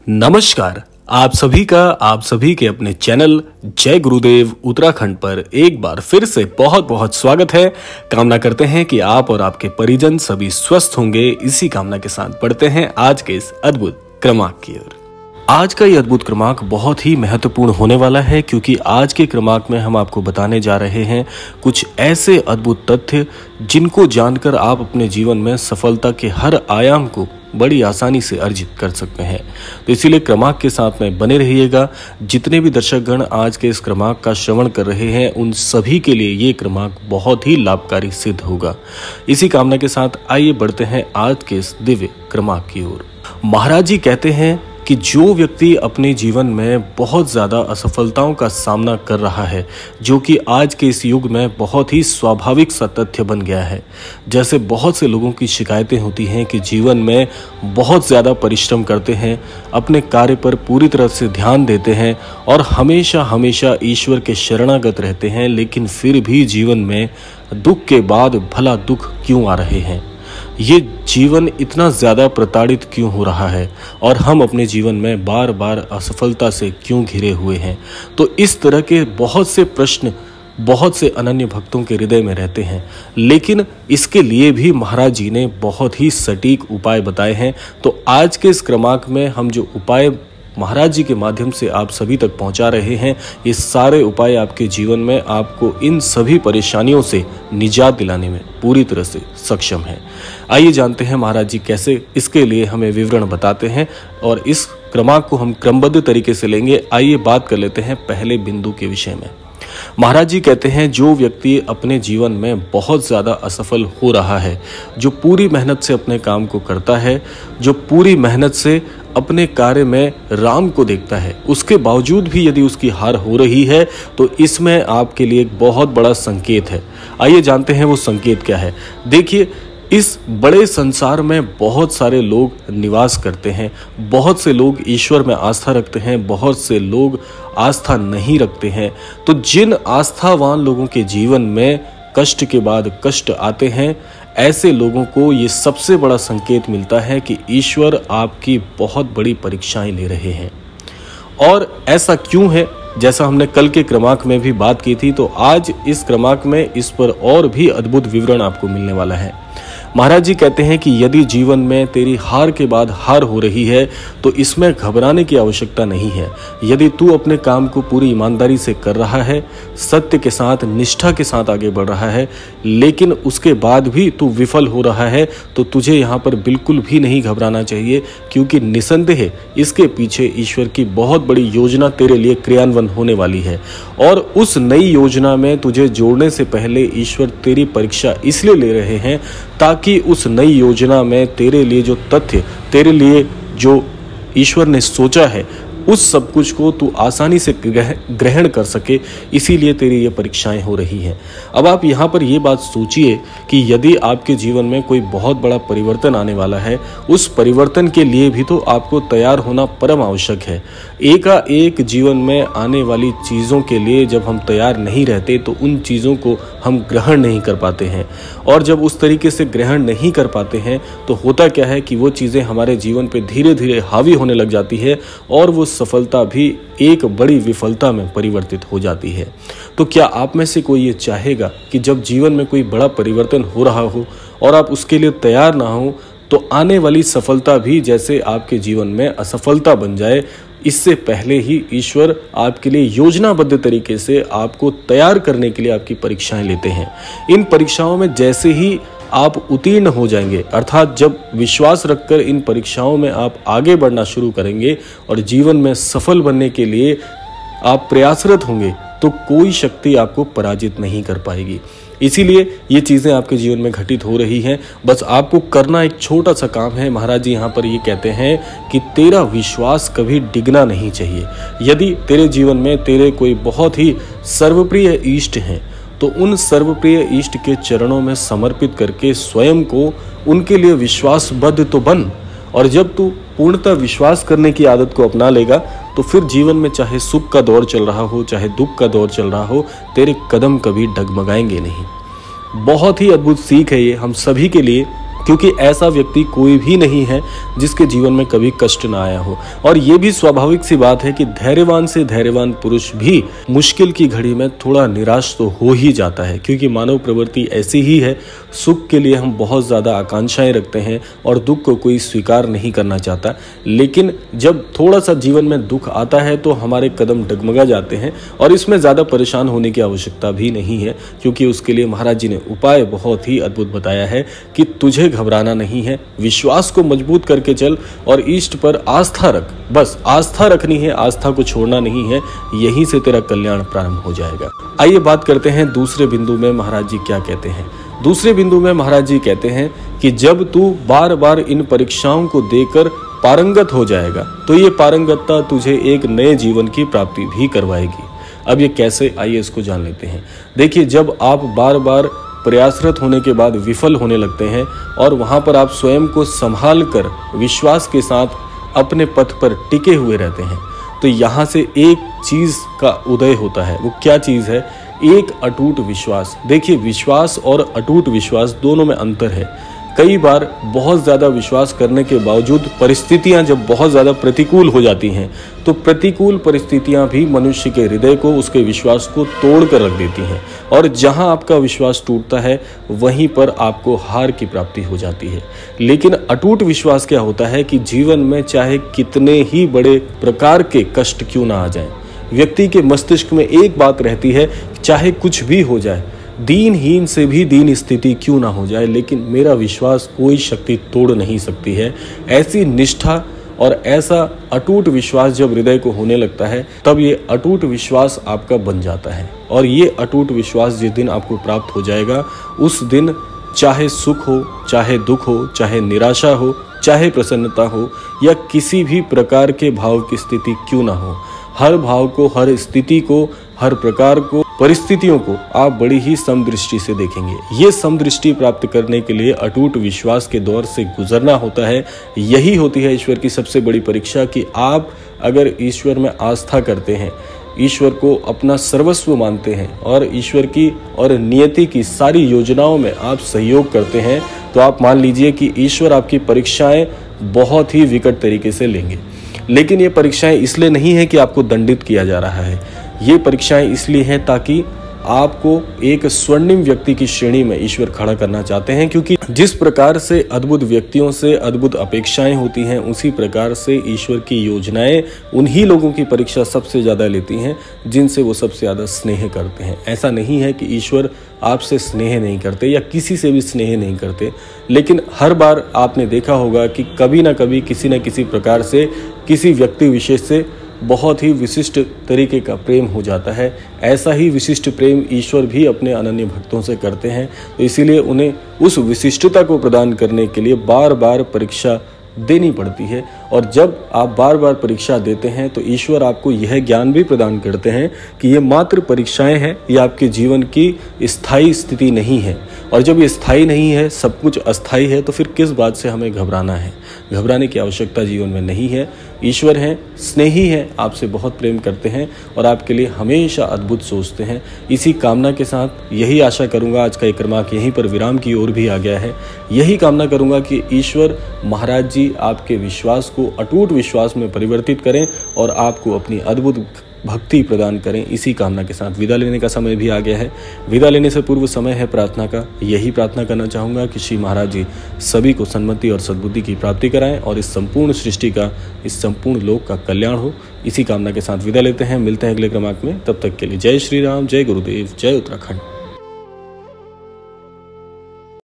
नमस्कार। आप सभी के अपने चैनल जय गुरुदेव उत्तराखंड पर एक बार फिर से बहुत बहुत स्वागत है। कामना करते हैं कि आप और आपके परिजन सभी स्वस्थ होंगे। इसी कामना के साथ बढ़ते हैं आज के इस अद्भुत क्रमांक की ओर। आज का ये अद्भुत क्रमांक बहुत ही महत्वपूर्ण होने वाला है, क्योंकि आज के क्रमांक में हम आपको बताने जा रहे हैं कुछ ऐसे अद्भुत तथ्य जिनको जानकर आप अपने जीवन में सफलता के हर आयाम को बड़ी आसानी से अर्जित कर सकते हैं। तो इसीलिए क्रमांक के साथ में बने रहिएगा। जितने भी दर्शकगण आज के इस क्रमांक का श्रवण कर रहे हैं उन सभी के लिए ये क्रमांक बहुत ही लाभकारी सिद्ध होगा। इसी कामना के साथ आइए बढ़ते हैं आज के इस दिव्य क्रमांक की ओर। महाराज जी कहते हैं कि जो व्यक्ति अपने जीवन में बहुत ज़्यादा असफलताओं का सामना कर रहा है, जो कि आज के इस युग में बहुत ही स्वाभाविक सा तथ्य बन गया है। जैसे बहुत से लोगों की शिकायतें होती हैं कि जीवन में बहुत ज़्यादा परिश्रम करते हैं, अपने कार्य पर पूरी तरह से ध्यान देते हैं और हमेशा हमेशा ईश्वर के शरणागत रहते हैं, लेकिन फिर भी जीवन में दुख के बाद भला दुख क्यों आ रहे हैं, ये जीवन इतना ज़्यादा प्रताड़ित क्यों हो रहा है और हम अपने जीवन में बार बार असफलता से क्यों घिरे हुए हैं। तो इस तरह के बहुत से प्रश्न बहुत से अनन्य भक्तों के हृदय में रहते हैं, लेकिन इसके लिए भी महाराज जी ने बहुत ही सटीक उपाय बताए हैं। तो आज के इस क्रमांक में हम जो उपाय महाराज जी के माध्यम से आप सभी तक पहुंचा रहे हैं, ये सारे उपाय आपके जीवन में आपको इन सभी परेशानियों से निजात दिलाने में पूरी तरह से सक्षम है। आइए जानते हैं महाराज जी कैसे इसके लिए हमें विवरण बताते हैं और इस क्रमांक को हम क्रमबद्ध तरीके से लेंगे। आइए बात कर लेते हैं पहले बिंदु के विषय में। महाराज जी कहते हैं जो व्यक्ति अपने जीवन में बहुत ज़्यादा असफल हो रहा है, जो पूरी मेहनत से अपने काम को करता है, जो पूरी मेहनत से अपने कार्य में राम को देखता है, उसके बावजूद भी यदि उसकी हार हो रही है तो इसमें आपके लिए एक बहुत बड़ा संकेत है। आइए जानते हैं वो संकेत क्या है। देखिए, इस बड़े संसार में बहुत सारे लोग निवास करते हैं, बहुत से लोग ईश्वर में आस्था रखते हैं, बहुत से लोग आस्था नहीं रखते हैं। तो जिन आस्थावान लोगों के जीवन में कष्ट के बाद कष्ट आते हैं, ऐसे लोगों को ये सबसे बड़ा संकेत मिलता है कि ईश्वर आपकी बहुत बड़ी परीक्षाएं ले रहे हैं। और ऐसा क्यों है, जैसा हमने कल के क्रमांक में भी बात की थी, तो आज इस क्रमांक में इस पर और भी अद्भुत विवरण आपको मिलने वाला है। महाराज जी कहते हैं कि यदि जीवन में तेरी हार के बाद हार हो रही है तो इसमें घबराने की आवश्यकता नहीं है। यदि तू अपने काम को पूरी ईमानदारी से कर रहा है, सत्य के साथ निष्ठा के साथ आगे बढ़ रहा है, लेकिन उसके बाद भी तू विफल हो रहा है, तो तुझे यहाँ पर बिल्कुल भी नहीं घबराना चाहिए, क्योंकि निसंदेह इसके पीछे ईश्वर की बहुत बड़ी योजना तेरे लिए क्रियान्वयन होने वाली है। और उस नई योजना में तुझे जोड़ने से पहले ईश्वर तेरी परीक्षा इसलिए ले रहे हैं ताकि उस नई योजना में तेरे लिए जो तथ्य, तेरे लिए जो ईश्वर ने सोचा है, उस सब कुछ को तू आसानी से ग्रहण कर सके। इसीलिए तेरी ये परीक्षाएं हो रही हैं। अब आप यहाँ पर ये बात सोचिए कि यदि आपके जीवन में कोई बहुत बड़ा परिवर्तन आने वाला है, उस परिवर्तन के लिए भी तो आपको तैयार होना परम आवश्यक है। एकाएक जीवन में आने वाली चीज़ों के लिए जब हम तैयार नहीं रहते तो उन चीज़ों को हम ग्रहण नहीं कर पाते हैं, और जब उस तरीके से ग्रहण नहीं कर पाते हैं तो होता क्या है कि वो चीज़ें हमारे जीवन पे धीरे धीरे हावी होने लग जाती है और वो सफलता भी एक बड़ी विफलता में परिवर्तित हो जाती है। तो क्या आप में से कोई ये चाहेगा कि जब जीवन में कोई बड़ा परिवर्तन हो रहा हो और आप उसके लिए तैयार ना हो तो आने वाली सफलता भी जैसे आपके जीवन में असफलता बन जाए? इससे पहले ही ईश्वर आपके लिए योजनाबद्ध तरीके से आपको तैयार करने के लिए आपकी परीक्षाएं लेते हैं। इन परीक्षाओं में जैसे ही आप उत्तीर्ण हो जाएंगे, अर्थात जब विश्वास रखकर इन परीक्षाओं में आप आगे बढ़ना शुरू करेंगे और जीवन में सफल बनने के लिए आप प्रयासरत होंगे, तो कोई शक्ति आपको पराजित नहीं कर पाएगी। इसीलिए ये चीज़ें आपके जीवन में घटित हो रही हैं। बस आपको करना एक छोटा सा काम है। महाराज जी यहाँ पर ये कहते हैं कि तेरा विश्वास कभी डिगना नहीं चाहिए। यदि तेरे जीवन में तेरे कोई बहुत ही सर्वप्रिय इष्ट हैं, तो उन सर्वप्रिय इष्ट के चरणों में समर्पित करके स्वयं को उनके लिए विश्वासबद्ध तो बन। और जब तू पूर्णतः विश्वास करने की आदत को अपना लेगा तो फिर जीवन में चाहे सुख का दौर चल रहा हो, चाहे दुख का दौर चल रहा हो, तेरे कदम कभी डगमगाएंगे नहीं। बहुत ही अद्भुत सीख है ये हम सभी के लिए, क्योंकि ऐसा व्यक्ति कोई भी नहीं है जिसके जीवन में कभी कष्ट ना आया हो। और ये भी स्वाभाविक सी बात है कि धैर्यवान से धैर्यवान पुरुष भी मुश्किल की घड़ी में थोड़ा निराश तो हो ही जाता है, क्योंकि मानव प्रवृत्ति ऐसी ही है। सुख के लिए हम बहुत ज़्यादा आकांक्षाएं रखते हैं और दुख को कोई स्वीकार नहीं करना चाहता, लेकिन जब थोड़ा सा जीवन में दुख आता है तो हमारे कदम डगमगा जाते हैं। और इसमें ज़्यादा परेशान होने की आवश्यकता भी नहीं है, क्योंकि उसके लिए महाराज जी ने उपाय बहुत ही अद्भुत बताया है कि तुझे घबराना नहीं है, विश्वास को मजबूत करके चल और इष्ट पर आस्था रख। बस आस्था रखनी है, आस्था को छोड़ना नहीं है, यहीं से तेरा कल्याण प्रारंभ हो जाएगा। आइए बात करते हैं दूसरे बिंदु में महाराज जी क्या कहते हैं। दूसरे बिंदु में महाराज जी कहते हैं कि जब तू बार बार इन परीक्षाओं को देकर पारंगत हो जाएगा तो ये पारंगतता तुझे एक नए जीवन की प्राप्ति भी करवाएगी। अब ये कैसे, आइए इसको जान लेते हैं। देखिए, जब आप बार बार प्रयासरत होने के बाद विफल होने लगते हैं और वहां पर आप स्वयं को संभाल कर विश्वास के साथ अपने पथ पर टिके हुए रहते हैं, तो यहाँ से एक चीज का उदय होता है। वो क्या चीज है? एक अटूट विश्वास। देखिए, विश्वास और अटूट विश्वास दोनों में अंतर है। कई बार बहुत ज़्यादा विश्वास करने के बावजूद परिस्थितियां जब बहुत ज़्यादा प्रतिकूल हो जाती हैं, तो प्रतिकूल परिस्थितियां भी मनुष्य के हृदय को, उसके विश्वास को तोड़ कर रख देती हैं। और जहां आपका विश्वास टूटता है वहीं पर आपको हार की प्राप्ति हो जाती है। लेकिन अटूट विश्वास क्या होता है कि जीवन में चाहे कितने ही बड़े प्रकार के कष्ट क्यों ना आ जाएं, व्यक्ति के मस्तिष्क में एक बात रहती है, चाहे कुछ भी हो जाए, दीनहीन से भी दीन स्थिति क्यों ना हो जाए, लेकिन मेरा विश्वास कोई शक्ति तोड़ नहीं सकती है। ऐसी निष्ठा और ऐसा अटूट विश्वास जब हृदय को होने लगता है, तब ये अटूट विश्वास आपका बन जाता है। और ये अटूट विश्वास जिस दिन आपको प्राप्त हो जाएगा, उस दिन चाहे सुख हो, चाहे दुख हो, चाहे निराशा हो, चाहे प्रसन्नता हो, या किसी भी प्रकार के भाव की स्थिति क्यों ना हो, हर भाव को, हर स्थिति को, हर प्रकार को, परिस्थितियों को आप बड़ी ही समदृष्टि से देखेंगे। ये समदृष्टि प्राप्त करने के लिए अटूट विश्वास के दौर से गुजरना होता है। यही होती है ईश्वर की सबसे बड़ी परीक्षा कि आप अगर ईश्वर में आस्था करते हैं, ईश्वर को अपना सर्वस्व मानते हैं और ईश्वर की और नियति की सारी योजनाओं में आप सहयोग करते हैं, तो आप मान लीजिए कि ईश्वर आपकी परीक्षाएं बहुत ही विकट तरीके से लेंगे। लेकिन ये परीक्षाएं इसलिए नहीं है कि आपको दंडित किया जा रहा है, ये परीक्षाएं इसलिए हैं ताकि आपको एक स्वर्णिम व्यक्ति की श्रेणी में ईश्वर खड़ा करना चाहते हैं। क्योंकि जिस प्रकार से अद्भुत व्यक्तियों से अद्भुत अपेक्षाएं होती हैं, उसी प्रकार से ईश्वर की योजनाएं उन्हीं लोगों की परीक्षा सबसे ज़्यादा लेती हैं जिनसे वो सबसे ज़्यादा स्नेह करते हैं। ऐसा नहीं है कि ईश्वर आपसे स्नेह नहीं करते या किसी से भी स्नेह नहीं करते, लेकिन हर बार आपने देखा होगा कि कभी ना कभी किसी न किसी प्रकार से किसी व्यक्ति विशेष से बहुत ही विशिष्ट तरीके का प्रेम हो जाता है। ऐसा ही विशिष्ट प्रेम ईश्वर भी अपने अनन्य भक्तों से करते हैं, तो इसीलिए उन्हें उस विशिष्टता को प्रदान करने के लिए बार बार परीक्षा देनी पड़ती है। और जब आप बार बार परीक्षा देते हैं तो ईश्वर आपको यह ज्ञान भी प्रदान करते हैं कि ये मात्र परीक्षाएं हैं, ये आपके जीवन की स्थायी स्थिति नहीं है। और जब ये स्थायी नहीं है, सब कुछ अस्थायी है, तो फिर किस बात से हमें घबराना है? घबराने की आवश्यकता जीवन में नहीं है। ईश्वर हैं, स्नेही हैं, आपसे बहुत प्रेम करते हैं और आपके लिए हमेशा अद्भुत सोचते हैं। इसी कामना के साथ यही आशा करूंगा, आज का एक क्रमांक यहीं पर विराम की ओर भी आ गया है। यही कामना करूंगा कि ईश्वर महाराज जी आपके विश्वास को अटूट विश्वास में परिवर्तित करें और आपको अपनी अद्भुत भक्ति प्रदान करें। इसी कामना के साथ विदा लेने का समय भी आ गया है। विदा लेने से पूर्व समय है प्रार्थना का। यही प्रार्थना करना चाहूँगा कि श्री महाराज जी सभी को सन्मति और सद्बुद्धि की प्राप्ति कराएं और इस संपूर्ण सृष्टि का, इस संपूर्ण लोक का कल्याण हो। इसी कामना के साथ विदा लेते हैं। मिलते हैं अगले क्रमांक में। तब तक के लिए जय श्री राम, जय गुरुदेव, जय उत्तराखंड।